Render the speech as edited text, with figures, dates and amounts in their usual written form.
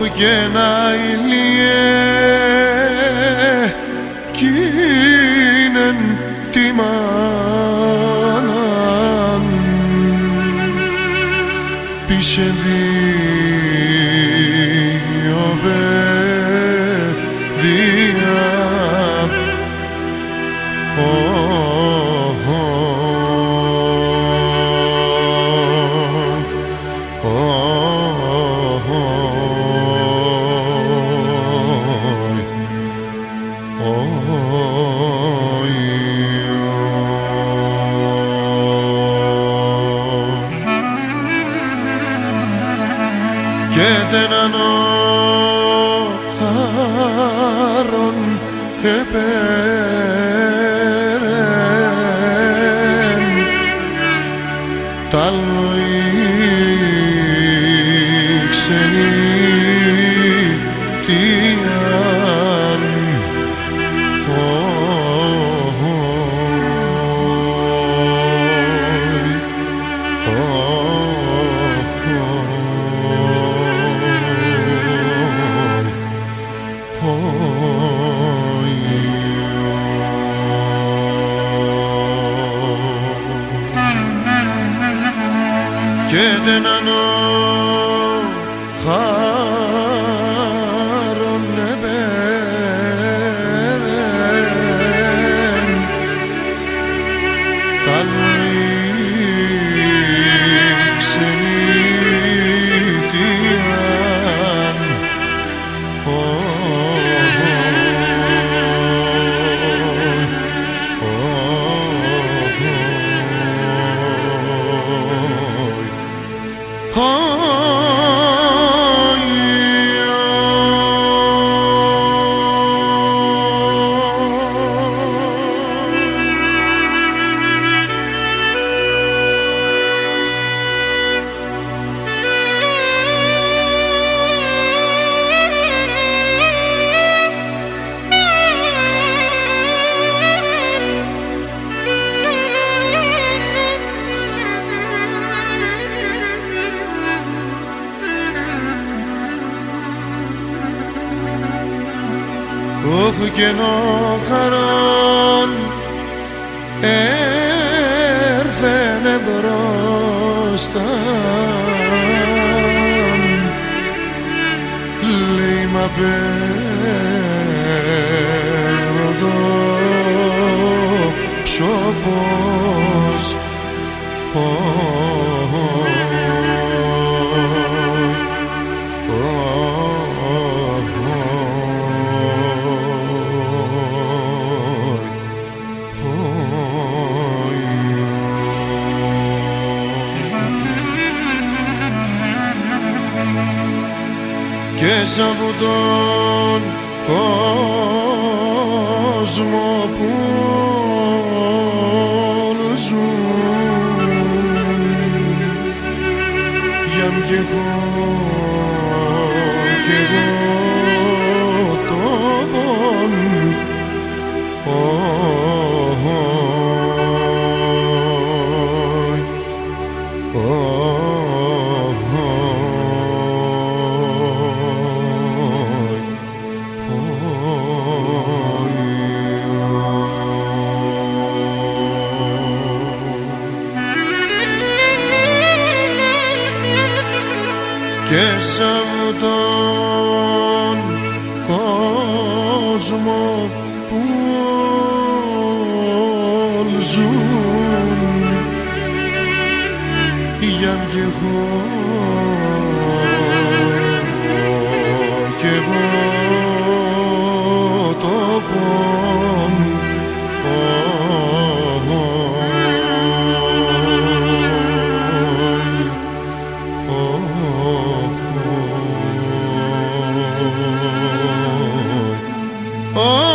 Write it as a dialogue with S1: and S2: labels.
S1: όχ και να ηλίε κείνεν τη μάναν πίσε δύο παιδιά και τέναν χάρον επέρεν τάλλο ξενήτιαν και τέναν χάρον επέρεν τάλλοι ξενήτιαν όχ κενό χαράν έρθενε μπροστά λέει μα παίρνω το ψωπός και σ' αυτόν τον κόσμο που όλοι ζουν για μ' κι εγώ το πον και σ' αυτόν τον κόσμο που όλοι ζουν για μ' κι εγώ το πον oh